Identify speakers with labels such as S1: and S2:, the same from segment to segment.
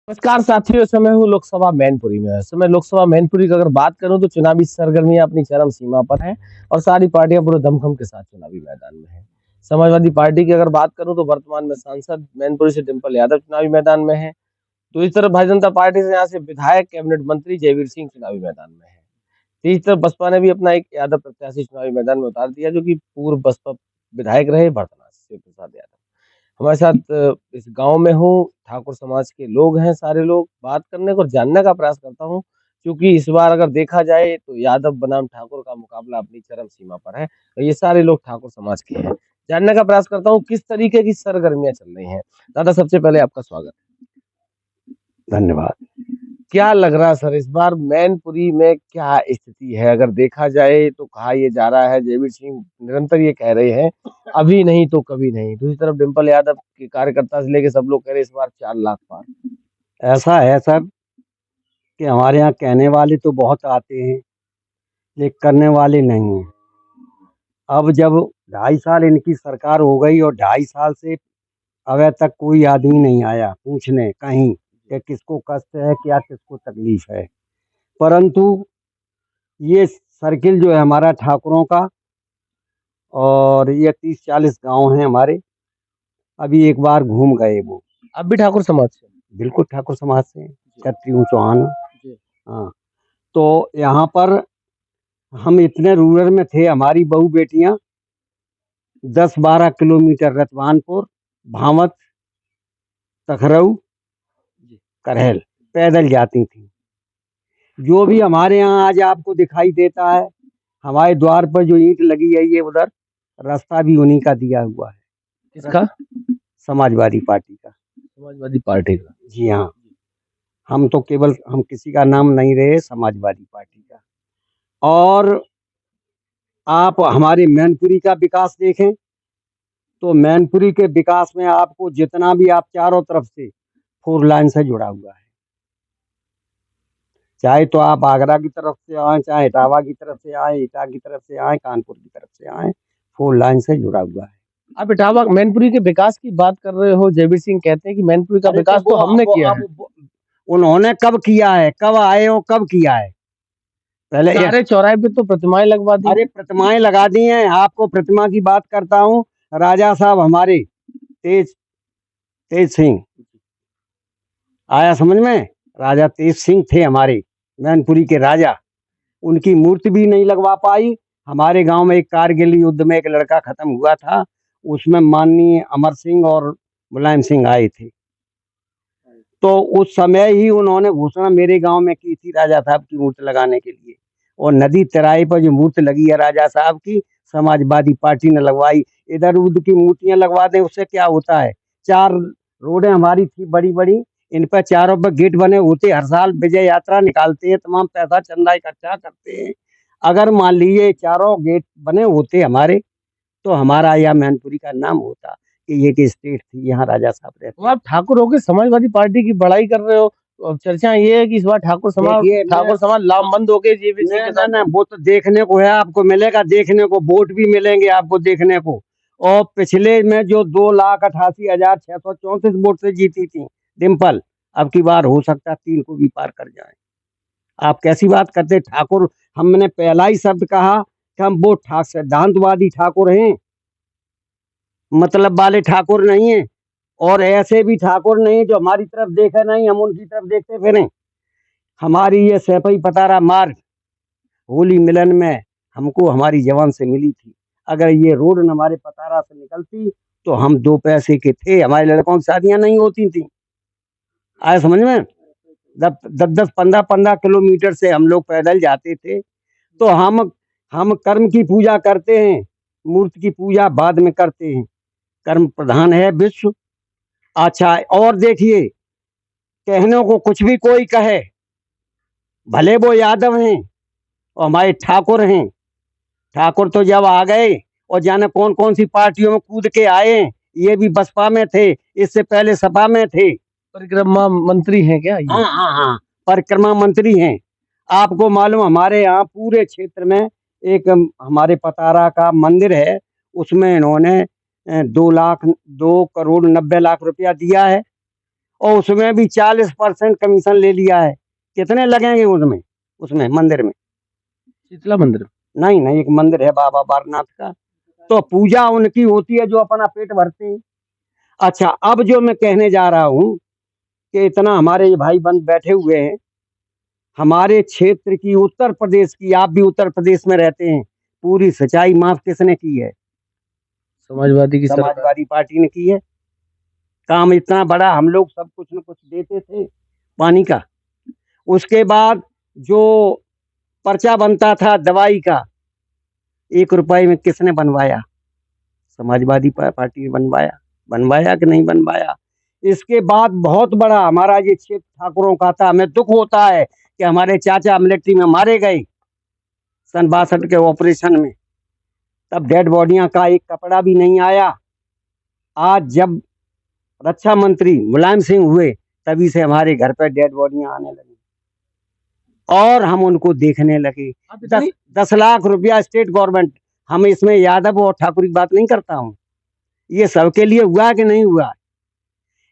S1: नमस्कार साथियों, इस समय हूँ लोकसभा मैनपुरी में। इस समय लोकसभा मैनपुरी की अगर बात करूं तो चुनावी सरगर्मियां अपनी चरम सीमा पर हैं और सारी पार्टियां पूरे दमखम के साथ चुनावी मैदान में हैं। समाजवादी पार्टी की अगर बात करूं तो वर्तमान में सांसद मैनपुरी से डिंपल यादव चुनावी मैदान में है। तो इस तरफ भारतीय जनता पार्टी से यहाँ से विधायक कैबिनेट मंत्री जयवीर सिंह चुनावी मैदान में है। तो इस तरफ बसपा ने भी अपना एक यादव प्रत्याशी चुनावी मैदान में उतार दिया, जो कि पूर्व बसपा विधायक रहे भरतनाथ शिव प्रसाद यादव। हमारे साथ इस गांव में हूँ, ठाकुर समाज के लोग हैं, सारे लोग बात करने को जानने का प्रयास करता हूँ, क्योंकि इस बार अगर देखा जाए तो यादव बनाम ठाकुर का मुकाबला अपनी चरम सीमा पर है। तो ये सारे लोग ठाकुर समाज के हैं। जानने का प्रयास करता हूँ किस तरीके की सरगर्मियां चल रही हैं। दादा, सबसे पहले आपका स्वागत।
S2: धन्यवाद।
S1: क्या लग रहा है सर, इस बार मैनपुरी में क्या स्थिति है? अगर देखा जाए तो कहा ये जा रहा है, जयवीर सिंह निरंतर ये कह रहे हैं अभी नहीं तो कभी नहीं। दूसरी तरफ डिंपल यादव के कार्यकर्ता से लेके सब लोग कह रहे हैं इस बार 4 लाख पार।
S2: ऐसा है सर कि हमारे यहाँ कहने वाले तो बहुत आते हैं, लेकिन करने वाले नहीं हैं। अब जब 2.5 साल इनकी सरकार हो गई और 2.5 साल से अब तक कोई आदमी नहीं आया पूछने कहीं कि किसको कष्ट है, क्या किसको तकलीफ है। परंतु ये सर्किल जो है हमारा ठाकुरों का, और ये 30-40 गांव हैं हमारे। अभी एक बार घूम गए वो।
S1: अब भी ठाकुर समाज से?
S2: बिल्कुल ठाकुर समाज से हैं, क्षत्रिय चौहान।
S1: जी।
S2: हाँ, तो यहाँ पर हम इतने रूरल में थे, हमारी बहू बेटियां 10-12 किलोमीटर रतवानपुर, भावत, तखरऊ, करहल पैदल जाती थी। जो भी हमारे यहाँ आज आपको दिखाई देता है, हमारे द्वार पर जो ईंट लगी है ये उधर रास्ता भी उन्हीं का दिया हुआ है।
S1: किसका?
S2: समाजवादी पार्टी का।
S1: समाजवादी पार्टी का?
S2: जी हाँ, हम तो केवल हम किसी का नाम नहीं रहे, समाजवादी पार्टी का। और आप हमारे मैनपुरी का विकास देखें तो मैनपुरी के विकास में आपको जितना भी आप चारों तरफ से 4 लाइन से जुड़ा हुआ है। चाहे तो आप आगरा की तरफ से आए, चाहे इटावा की तरफ से आए, इटा की तरफ से आए, कानपुर की तरफ से आए, 4 लाइन से जुड़ा हुआ है।
S1: आप इटावा मैनपुरी के विकास की बात कर रहे हो। जयवीर सिंह कहते हैं कि मैनपुरी का विकास तो हमने किया है।
S2: उन्होंने कब किया है, कब आए हो, कब किया है? पहले
S1: सारे चौराहे पे तो प्रतिमाएं लगवा दी।
S2: अरे प्रतिमाएं लगा दी हैं। आपको प्रतिमा की बात करता हूँ। राजा साहब हमारे तेज सिंह आया समझ में? राजा तेज सिंह थे हमारे मैनपुरी के राजा। उनकी मूर्ति भी नहीं लगवा पाई। हमारे गांव में एक कारगिल युद्ध में एक लड़का खत्म हुआ था, उसमें माननीय अमर सिंह और मुलायम सिंह आए थे। तो उस समय ही उन्होंने घोषणा मेरे गांव में की थी राजा साहब की मूर्ति लगाने के लिए। और नदी तराई पर जो मूर्ति लगी है राजा साहब की, समाजवादी पार्टी ने लगवाई। इधर उधर की मूर्तियां लगवा दें, उससे क्या होता है? 4 रोडें हमारी थी बड़ी बड़ी, इन पर चारों पर गेट बने होते। हर साल विजय यात्रा निकालते हैं, तमाम पैसा चंदा इकट्ठा करते हैं। अगर मान लीजिए चारों गेट बने होते हमारे, तो हमारा यह मैनपुरी का नाम होता कि ये की स्टेट थी, यहाँ राजा साहब रहते।
S1: तो आप ठाकुर होकर समाजवादी पार्टी की बड़ाई कर रहे हो। अब चर्चा ये है कि इस बार ठाकुर समाज लामबंद हो गए जयवीर सिंह के साथ।
S2: ना वो तो देखने को है, आपको मिलेगा देखने को, वोट भी मिलेंगे आपको देखने को। और पिछले में जो 2,88,634 वोट से जीती थी डिम्पल, अब की बार हो सकता है 3 को भी पार कर जाए। आप कैसी बात करते? ठाकुर, हमने पहला ही शब्द कहा कि हम वो सिद्धांतवादी ठाकुर हैं, मतलब वाले ठाकुर नहीं है। और ऐसे भी ठाकुर नहीं जो हमारी तरफ देखे नहीं, हम उनकी तरफ देखते फिरें। हमारी ये सैफई पतारा मार्ग होली मिलन में हमको हमारी जवान से मिली थी। अगर ये रोड हमारे पतारा से निकलती तो हम 2 पैसे के थे, हमारे लड़कों की शादियां नहीं होती थी। आए समझ में? 10-10, 15-15 किलोमीटर से हम लोग पैदल जाते थे। तो हम कर्म की पूजा करते हैं, मूर्ति की पूजा बाद में करते हैं। कर्म प्रधान है विश्व। अच्छा, और देखिए, कहने को कुछ भी कोई कहे, भले वो यादव हैं और हमारे ठाकुर हैं। ठाकुर तो जब आ गए और जाने कौन कौन सी पार्टियों में कूद के आए। ये भी बसपा में थे, इससे पहले सपा में थे।
S1: परिक्रमा मंत्री हैं क्या ये?
S2: हाँ हाँ हाँ, परिक्रमा मंत्री हैं। आपको मालूम हमारे यहाँ पूरे क्षेत्र में एक हमारे पतारा का मंदिर है, उसमें इन्होंने 2 करोड़ 90 लाख रुपया दिया है। और उसमें भी 40% कमीशन ले लिया है। कितने लगेंगे उसमें उसमें मंदिर में?
S1: शीतला मंदिर।
S2: नहीं नहीं, एक मंदिर है बाबा बारनाथ का, तो पूजा उनकी होती है जो अपना पेट भरते हैं। अच्छा, अब जो मैं कहने जा रहा हूँ कि इतना हमारे ये भाई बंद बैठे हुए हैं, हमारे क्षेत्र की, उत्तर प्रदेश की, आप भी उत्तर प्रदेश में रहते हैं, पूरी सिंचाई माफ किसने की है?
S1: समाजवादी की सरकार।
S2: समाजवादी पार्टी ने की है। काम इतना बड़ा, हम लोग सब कुछ न कुछ देते थे पानी का। उसके बाद जो पर्चा बनता था दवाई का, 1 रुपए में किसने बनवाया? समाजवादी पार्टी ने बनवाया। बनवाया कि नहीं बनवाया? इसके बाद बहुत बड़ा हमारा ये क्षेत्र ठाकुरों का था। हमें दुख होता है कि हमारे चाचा मिलिट्री में मारे गए सन 62 के ऑपरेशन में, तब डेड बॉडियां का एक कपड़ा भी नहीं आया। आज जब रक्षा मंत्री मुलायम सिंह हुए, तभी से हमारे घर पर डेड बॉडियां आने लगी और हम उनको देखने लगे।
S1: आप
S2: 10
S1: इतनी
S2: 10 लाख रुपया स्टेट गवर्नमेंट, हम इसमें यादव और ठाकुर की बात नहीं करता हूँ, ये सबके लिए हुआ कि नहीं हुआ?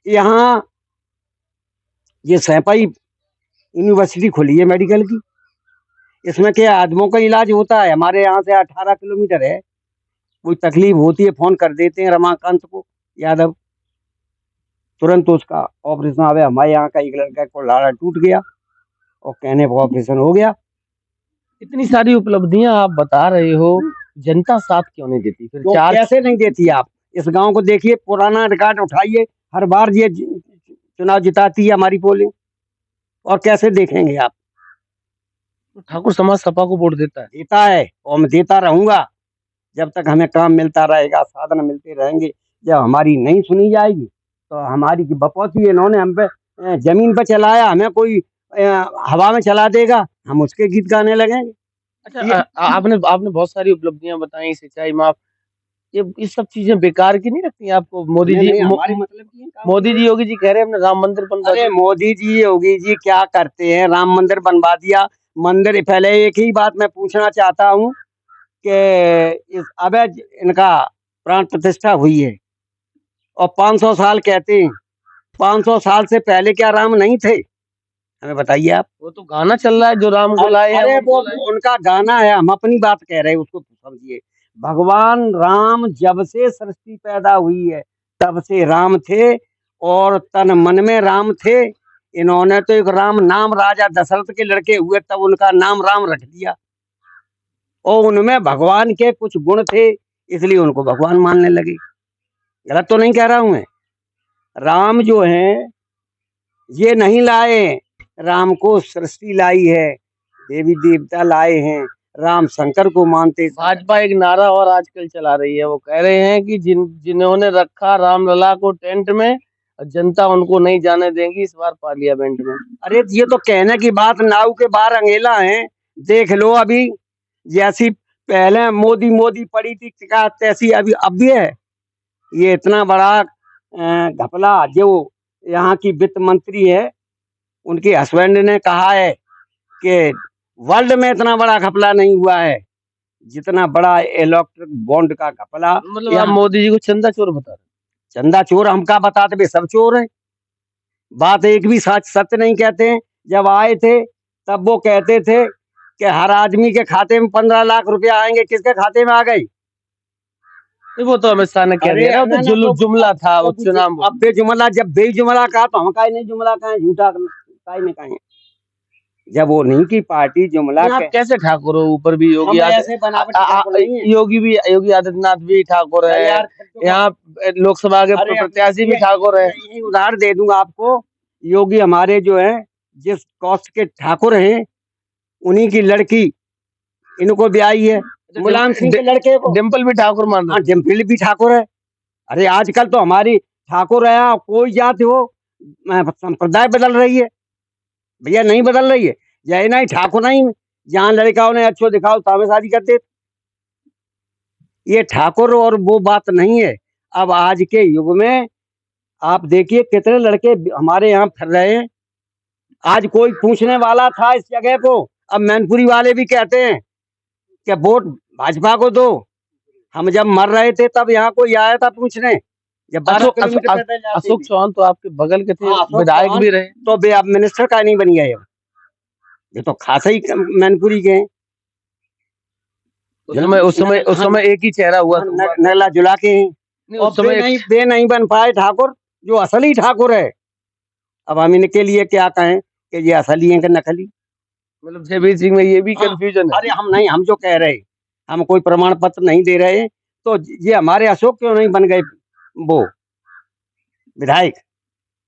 S2: यहाँ ये सैपाई यूनिवर्सिटी खुली है मेडिकल की, इसमें क्या आदमियों का इलाज होता है? हमारे यहाँ से 18 किलोमीटर है, कोई तकलीफ होती है फोन कर देते हैं रमाकांत को, यादव, तुरंत उसका ऑपरेशन। आवे हमारे यहाँ का एक लड़का को लाड़ा टूट गया और कहने पर ऑपरेशन हो गया।
S1: इतनी सारी उपलब्धियां आप बता रहे हो, जनता साथ क्यों नहीं देती फिर?
S2: तो
S1: 4
S2: कैसे नहीं देती? आप इस गांव को देखिए, पुराना रिकॉर्ड उठाइए, हर बार ये चुनाव जिताती है हमारी पोलिंग, और कैसे देखेंगे आप?
S1: ठाकुर समाज सपा को वोट देता है।
S2: देता है और मैं देता रहूंगा जब तक हमें काम मिलता रहेगा, साधन मिलते रहेंगे। जब हमारी नहीं सुनी जाएगी तो हमारी की बपौती इन्होंने हम पे जमीन पे चलाया, हमें कोई हवा में चला देगा, हम उसके गीत गाने लगेंगे।
S1: अच्छा,
S2: ये
S1: आपने आपने बहुत सारी उपलब्धियां बताई, सिंचाई माफ, ये सब चीजें बेकार की नहीं लगती आपको? मोदी
S2: नहीं
S1: जी
S2: नहीं, हमारे मतलब की है काम
S1: मोदी
S2: करना।
S1: जी योगी जी कह रहे हैं हमने राम मंदिर बनवा
S2: अरे
S1: दिया।
S2: मोदी जी योगी जी क्या करते हैं? राम मंदिर बनवा दिया। मंदिर, पहले एक ही बात मैं पूछना चाहता हूँ कि इस अब इनका प्राण प्रतिष्ठा हुई है और 500 साल कहते हैं, 500 साल से पहले क्या राम नहीं थे? हमें बताइए आप।
S1: वो तो गाना चल रहा है, जो राम को लाए हैं
S2: अरे वो
S1: उनको लाए।
S2: उनका गाना है, हम अपनी बात कह रहे हैं, उसको समझिए। भगवान राम जब से सृष्टि पैदा हुई है तब से राम थे और तन मन में राम थे। इन्होंने तो एक राम नाम राजा दशरथ के लड़के हुए तब उनका नाम राम रख दिया, और उनमें भगवान के कुछ गुण थे इसलिए उनको भगवान मानने लगे। गलत तो नहीं कह रहा हूं मैं? राम जो है ये नहीं लाए, राम को सृष्टि लाई है, देवी देवता लाए हैं, राम शंकर को मानते।
S1: भाजपा एक नारा और आजकल चला रही है, वो कह रहे हैं कि जिन्होंने रखा रामलला को टेंट में, जनता उनको नहीं जाने देंगी इस बार पार्लियामेंट में।
S2: अरे ये तो कहने की बात, नाव के बाहर अंगेला है। देख लो अभी, जैसी पहले मोदी मोदी पड़ी थी तैसी अभी अब भी है। ये इतना बड़ा घपला जो यहाँ की वित्त मंत्री है, उनके हस्बैंड ने कहा है कि वर्ल्ड में इतना बड़ा घपला नहीं हुआ है जितना बड़ा इलेक्ट्रिक बॉन्ड का घपला।
S1: मतलब आप मोदी जी को चंदा चोर बता रहे हैं?
S2: चंदा चोर हम क्या बताते भाई, सब चोर हैं। बात एक भी सच सत्य नहीं कहते हैं। जब आए थे तब वो कहते थे कि हर आदमी के खाते में 15 लाख रुपया आएंगे, किसके खाते में आ गई?
S1: नहीं, वो तो अमित शाह ने कह
S2: अरे
S1: दिया ना,
S2: ना,
S1: तो
S2: ना, तो
S1: जुमला था वो चुनाव।
S2: अब बेजुमला, जब बेजुमला कहा तो हम काहे नहीं जुमला कहें, झूठा काहे नहीं कहें? जब वो नहीं की पार्टी जुमला
S1: आप कैसे ठाकुर हो? ऊपर भी योगी
S2: ऐसे बनावटी ठाकुर नहीं है।
S1: योगी आदित्यनाथ भी ठाकुर है, यहाँ लोकसभा के प्रत्याशी भी ठाकुर है।
S2: यही उदाहरण दे दूंगा आपको। योगी हमारे जो है जिस कास्ट के ठाकुर हैं, उन्हीं की लड़की इनको ब्याही है, मुलायम सिंह के लड़के को।
S1: डिम्पल भी ठाकुर मान रहे।
S2: हाँ, डिम्पल भी ठाकुर है। अरे आजकल तो हमारी ठाकुर है, कोई जाति हो, संप्रदाय बदल रही है भैया, नहीं बदल रही है। जय नहीं ठाकुर नहीं, जहाँ लड़का उन्हें अच्छो दिखाओ तावे शादी कर दे। ये ठाकुर और वो बात नहीं है। अब आज के युग में आप देखिए कितने लड़के हमारे यहाँ फिर रहे हैं। आज कोई पूछने वाला था इस जगह को, अब मैनपुरी वाले भी कहते हैं कि वोट भाजपा को दो। हम जब मर रहे थे तब यहाँ कोई आया था पूछने, जब 12
S1: अशोक
S2: किलोमीटर
S1: अशोक
S2: पैदल जाते
S1: अशोक
S2: थे।
S1: चौहान तो आपके बगल के थे,
S2: हाँ, अशोक
S1: विधायक
S2: चौहान
S1: भी रहे।
S2: तो बे अब मिनिस्टर का नहीं बन गए अब। ये तो खासा ही मैनपुरी के हैं।
S1: उस
S2: हाँ,
S1: समय एक ही चेहरा हुआ
S2: हाँ,
S1: हुआ
S2: नगला जुला के हैं।
S1: नहीं,
S2: और
S1: उस समय एक
S2: बे नहीं बन पाए ठाकुर, जो असली ठाकुर है। अब हम इनके लिए क्या कहें कि ये असली है कि नकली।
S1: मतलब जयवीर सिंह में ये भी
S2: हाँ,
S1: कंफ्यूजन है।
S2: अरे हम नहीं, हम जो कह रहे, हम कोई प्रमाण पत्र नहीं दे रहे, तो ये हमारे अशोक क्यों नहीं बन गए वो विधायक?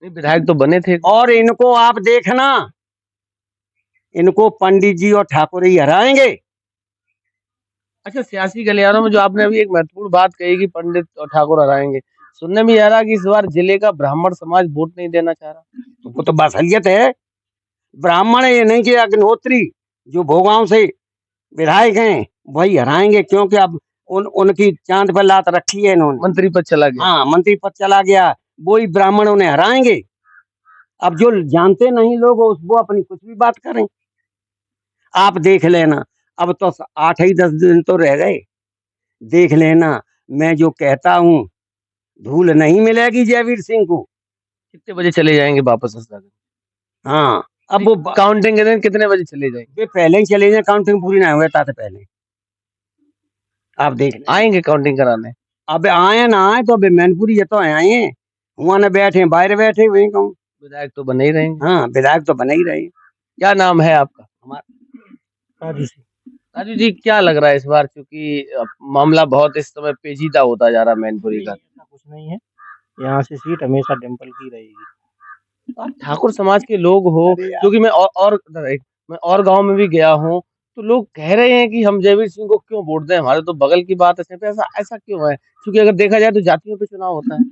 S1: नहीं, विधायक तो बने थे।
S2: और इनको आप देखना, इनको पंडित जी और ठाकुर ही हराएंगे।
S1: अच्छा, सियासी गलियारों में जो आपने अभी एक महत्वपूर्ण बात कही कि पंडित और ठाकुर हराएंगे, सुनने में आ रहा कि इस बार जिले का ब्राह्मण समाज वोट नहीं देना चाह रहा।
S2: तो वो तो बासलियत है। ब्राह्मण ये नहीं कि अग्निहोत्री जो भोगांव से विधायक हैं वही हराएंगे, क्योंकि अब उनकी चांद पर लात रखी है इन्होंने।
S1: मंत्री पद चला गया।
S2: हाँ, मंत्री पद चला गया, वही ब्राह्मण उन्हें हराएंगे। अब जो जानते नहीं लोग वो अपनी कुछ भी बात करें। आप देख लेना, अब तो 8 ही 10 दिन तो रह गए, देख लेना। मैं जो कहता हूँ, धूल नहीं मिलेगी जयवीर सिंह को।
S1: कितने बजे चले जाएंगे वापस असदागंज?
S2: हाँ, अब वो
S1: काउंटिंग के दिन कितने बजे चले जाएंगे?
S2: वे पहले ही चले जाए, काउंटिंग पूरी ना हुए ताते पहले। आप देख लें।
S1: आएंगे काउंटिंग कराने।
S2: अब आए ना आए तो अबे मैनपुरी ये तो आए हैं, वहां न बैठे बाहर बैठे हुए कहूँ।
S1: विधायक तो बने ही रहेंगे।
S2: हाँ, विधायक तो बने ही रहे।
S1: क्या नाम है आपका?
S2: हमारा
S1: राजू जी, क्या लग रहा है इस बार, क्योंकि मामला बहुत इस समय पेचीदा होता जा रहा है मैनपुरी का।
S3: ऐसा कुछ नहीं है, यहाँ से सीट हमेशा डिम्पल की रहेगी।
S1: आप ठाकुर समाज के लोग हो,
S2: अरे यार,
S1: क्योंकि मैं और गांव में भी गया हूँ, तो लोग कह रहे हैं कि हम जयवीर सिंह को क्यों वोट दें, हमारे तो बगल की बात है। तो ऐसा ऐसा क्यों है? क्योंकि अगर देखा जाए तो जातियों पे चुनाव होता है।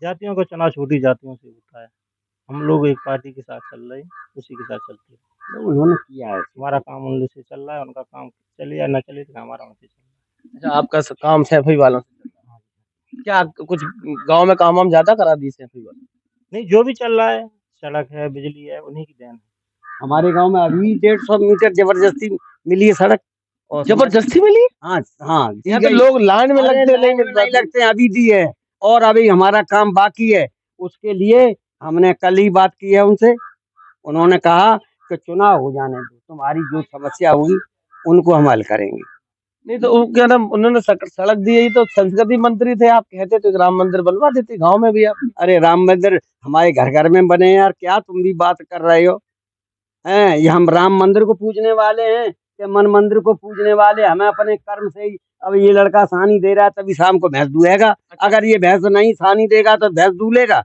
S3: जातियों का चुनाव छोटी जातियों से होता है। हम लोग एक पार्टी के साथ चल रहे हैं, उसी के साथ चलते हैं।
S2: उन्होंने किया है।
S3: हमारा काम उन लोग से चल रहा है, उनका काम चले या ना चले तो हमारा उनसे चल रहा
S1: अच्छा, आपका काम सैफई वालों से चल रहा है। क्या कुछ गांव में काम हम ज्यादा करा दिए सैफई वालों?
S3: है। नहीं, जो भी चल रहा है, सड़क है, बिजली है, उन्हीं की देन है।
S2: हमारे गांव में अभी 150 मीटर जबरदस्ती मिली है सड़क। और
S1: जबरदस्ती मिली?
S2: हाँ, हाँ, दी
S1: यहाँ तो
S2: गई।
S1: लोग लाइन में
S2: अरे
S1: लगते
S2: लाइन में नहीं लगते, अभी दी है। और अभी हमारा काम बाकी है, उसके लिए हमने कल ही बात की है उनसे। उन्होंने कहा कि चुनाव हो जाने दो, तुम्हारी जो समस्या होगी उनको हम हल करेंगे।
S1: नहीं तो वो क्या नाम, उन्होंने सड़क दी है, तो संस्कृति मंत्री थे, आप कहते तो राम मंदिर बनवा देते गांव में भी आप।
S2: अरे राम मंदिर हमारे घर घर में बने यार, क्या तुम भी बात कर रहे हो? हैं, ये हम राम मंदिर को पूजने वाले हैं कि मन मंदिर को पूजने वाले? हमें अपने कर्म से ही, अब ये लड़का सानी दे रहा है तभी शाम को भैंस दुहेगा। अगर ये भैंस नहीं सानी देगा तो भैंस दूलेगा।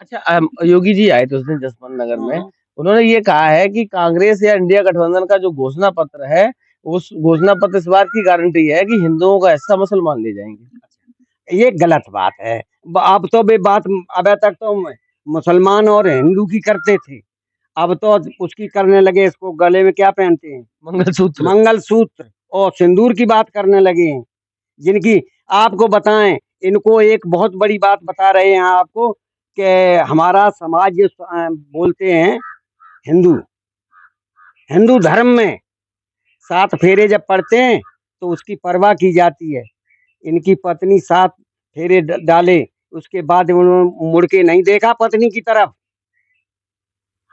S1: अच्छा, योगी जी आए थे उस दिन जसवंत नगर में, उन्होंने ये कहा है कि कांग्रेस या इंडिया गठबंधन का जो घोषणा पत्र है, उस घोषणा पत्र इस बात की गारंटी है कि हिंदुओं का हिस्सा मुसलमान ले जाएंगे।
S2: ये गलत बात है। अब तो बे बात, अब तक तो मुसलमान और हिंदू की करते थे, अब तो उसकी करने लगे। इसको गले में क्या पहनते हैं?
S1: मंगलसूत्र।
S2: मंगलसूत्र और सिंदूर की बात करने लगे हैं, जिनकी आपको बताएं, इनको एक बहुत बड़ी बात बता रहे हैं आपको कि हमारा समाज जो बोलते हैं हिंदू, हिंदू धर्म में 7 फेरे जब पड़ते हैं तो उसकी परवाह की जाती है। इनकी पत्नी 7 फेरे डाले, उसके बाद उन्होंने मुड़ के नहीं देखा पत्नी की तरफ।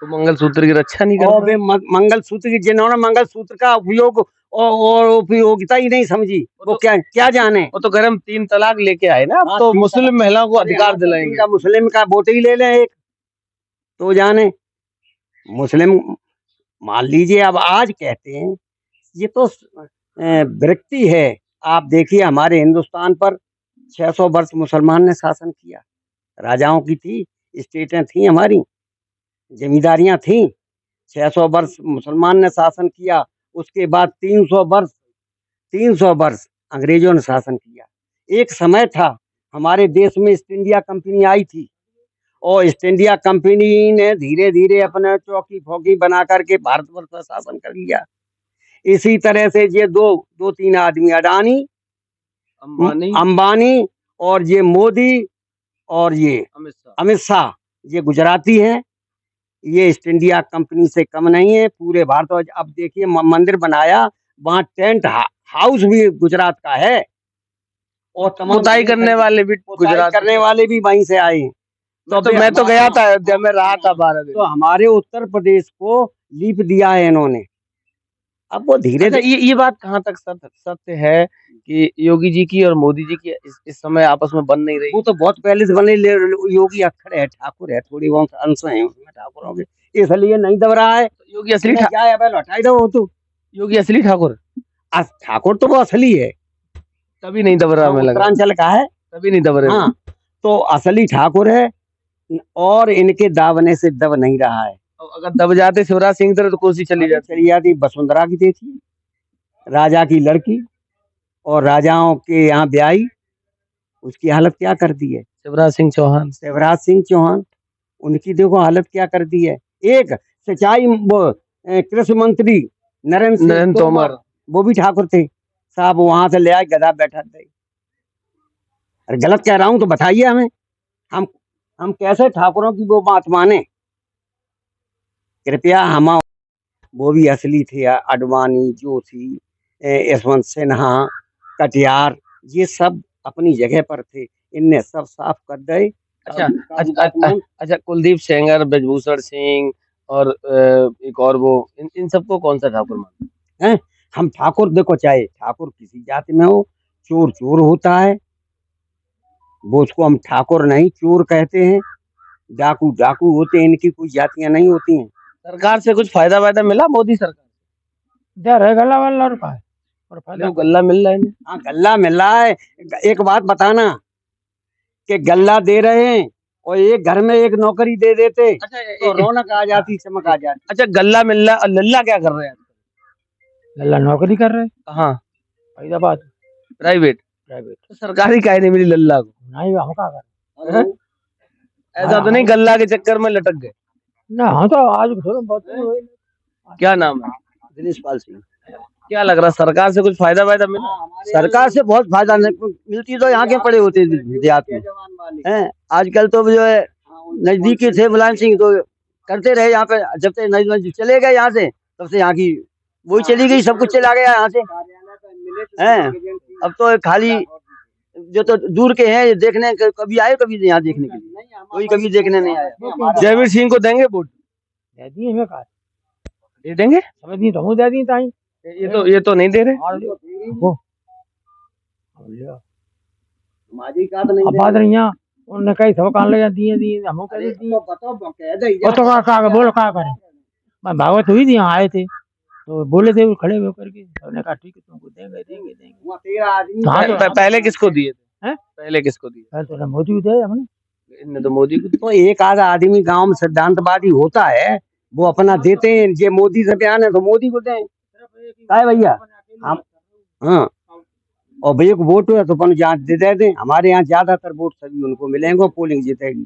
S1: तो मंगलसूत्र की रक्षा नहीं
S2: और
S1: करते।
S2: वे मंगलसूत्र की, जिन्होंने मंगलसूत्र का उपयोग और उपयोगिता ही नहीं समझी, वो क्या क्या जाने।
S1: वो तो अगर हम 3 तलाक लेके आए ना, अब तो मुस्लिम महिलाओं को अधिकार दिलाएंगे।
S2: मुस्लिम का वोट ही ले लें एक तो जाने। मुस्लिम मान लीजिए, अब आज कहते हैं ये तो विरक्ति है। आप देखिए हमारे हिंदुस्तान पर 600 वर्ष मुसलमान ने शासन किया, राजाओं की थी, स्टेटें थी, हमारी जमींदारियां थी। 600 वर्ष मुसलमान ने शासन किया, उसके बाद 300 वर्ष अंग्रेजों ने शासन किया। एक समय था हमारे देश में ईस्ट इंडिया कंपनी आई थी, और ईस्ट इंडिया कंपनी ने धीरे धीरे अपने चौकी फौकी बना करके भारतवर्ष पर शासन कर लिया। इसी तरह से ये दो तीन आदमी, अडानी, अंबानी और ये मोदी और ये अमित शाह, ये गुजराती हैं। ये ईस्ट इंडिया कंपनी से कम नहीं है पूरे भारत। अब देखिए मंदिर बनाया, वहां टेंट हाउस भी गुजरात का है। और तमाम
S1: पुताई करने वाले भी
S2: पुताई
S1: गुजरात
S2: करने वाले भी वहीं से आए हैं।
S1: मैं तो गया था अयोध्या में, रहा था 12 दिन।
S2: तो हमारे उत्तर प्रदेश को लीप दिया है इन्होंने। अब वो धीरे
S1: अच्छा,
S2: धीरे
S1: ये बात कहाँ तक सत्य है कि योगी जी की और मोदी जी की इस समय आपस में बन नहीं रही?
S2: वो तो बहुत पहले से बने योगी अक्खड़ है, ठाकुर है, थोड़ी बहुत अंश है उसमें ठाकुरों के, इसलिए नहीं दब रहा है।
S1: योगी असली
S2: क्या है भाई, हटाई दो वो तो।
S1: योगी असली ठाकुर
S2: ठाकुर तो वो असली है,
S1: तभी नहीं दब रहा, हमें लगा
S2: उत्तरांचल का है,
S1: तभी नहीं दब रहे।
S2: हाँ, तो असली ठाकुर है और इनके दावने से दब नहीं रहा है।
S1: अगर दब जाते शिवराज सिंह तरह तो कुर्सी चली
S2: जाती। वसुंधरा की देखी, राजा की लड़की और राजाओं के यहाँ ब्याई, उसकी हालत क्या कर दी है।
S1: शिवराज सिंह चौहान
S2: उनकी देखो हालत क्या कर दी है। एक सिंचाई कृषि मंत्री नरेंद्र तोमर, वो भी ठाकुर थे साहब, वहां से ले आए गधा बैठा थे। अरे गलत कह रहा हूं तो बताइए हमें, हम कैसे ठाकुरों की वो बात माने। कृपया हम, वो भी असली थे, अडवाणी, जोशी, यशवंत सिन्हा, कटियार, ये सब अपनी जगह पर थे, इनने सब साफ कर दे।
S1: अच्छा, कुलदीप सेंगर, ब्रजभूषण सिंह और एक और वो, इन सबको कौन सा ठाकुर मानते हैं?
S2: हम ठाकुर देखो, चाहे ठाकुर किसी जाति में हो, चोर चोर होता है, वो उसको हम ठाकुर नहीं चोर कहते हैं। डाकू डाकू होते हैं, इनकी कोई जातियां नहीं होती हैं।
S1: सरकार से कुछ फायदा मिला मोदी सरकार?
S2: गल्ला वल्ला रुका है और
S1: फायदा गल्ला मिल रहा है।
S2: हाँ, गल्ला मिल रहा है। एक बात बताना कि गल्ला दे रहे हैं और एक घर में एक नौकरी दे देते,
S1: अच्छा,
S2: तो रौनक आ जाती, चमक आ जाती।
S1: अच्छा, गल्ला मिल रहा, और लल्ला क्या कर रहे हैं?
S2: लल्ला नौकरी कर रहे हैं।
S1: कहाँ?
S2: फरीदाबाद।
S1: प्राइवेट। तो सरकारी काहे नहीं मिली लल्ला को?
S2: नहीं, हम क्या कर,
S1: ऐसा तो नहीं गल्ला के चक्कर में लटक गए?
S2: ना, हम तो आज बहुत।
S1: क्या नाम है?
S2: दिनेश पाल सिंह।
S1: क्या लग रहा सरकार से कुछ फायदा मिला?
S2: सरकार से बहुत फायदा नहीं मिलती, तो यहाँ के पड़े होते देहात में हैं। आजकल तो जो है नजदीकी थे मुलायम सिंह, तो करते रहे यहाँ पे, जब से नजदीक चले गए यहाँ से, तब से यहाँ की वही चली गई, सब कुछ चला गया यहाँ से हैं। अब तो खाली जो तो दूर के हैं देखने, कभी आए कभी यहाँ देखने के लिए, कोई कभी देखने नहीं आया।
S1: जयवीर सिंह को देंगे वोट? दे देंगे,
S2: समझ नहीं तो दे दी ताई।
S1: ये तो नहीं दे रहे।
S2: बात रही उन्होंने कई सब कान ले दी, हम कह दी तो बोलो क्या करें। मैं भागवत हुई थी, आए थे तो बोले थे खड़े होकर के, उन्होंने कहा ठीक है तुमको देंगे।
S1: पहले किसको दिए थे? पहले किसको दिए?
S2: तो मोदी थे हमने,
S1: इनने तो मोदी को।
S2: तो एक आधा आदमी गांव में सिद्धांतवादी होता है, वो अपना देते हैं। ये मोदी से बयान है तो मोदी को दें, काय भैया हम। हाँ, और भैया को वोट है तो अपन जहाँ दे दें। हमारे यहाँ ज्यादातर वोट सभी उनको मिलेंगे, पोलिंग जीतेगी।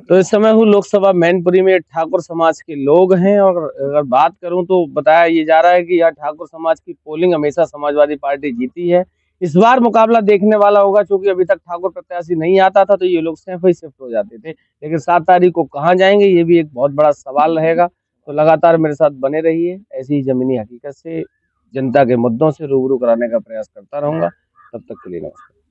S1: तो इस समय हूँ लोकसभा मैनपुरी में ठाकुर समाज के लोग हैं, और अगर बात करूं तो बताया ये जा रहा है कि यह ठाकुर समाज की पोलिंग हमेशा समाजवादी पार्टी जीती है। इस बार मुकाबला देखने वाला होगा, क्योंकि अभी तक ठाकुर प्रत्याशी नहीं आता था तो ये लोग सिर्फ ही शिफ्ट हो जाते थे, लेकिन 7 तारीख को कहाँ जाएंगे ये भी एक बहुत बड़ा सवाल रहेगा। तो लगातार मेरे साथ बने रहिए, ऐसी ही जमीनी हकीकत से जनता के मुद्दों से रूबरू कराने का प्रयास करता रहूंगा। तब तक के लिए नमस्कार।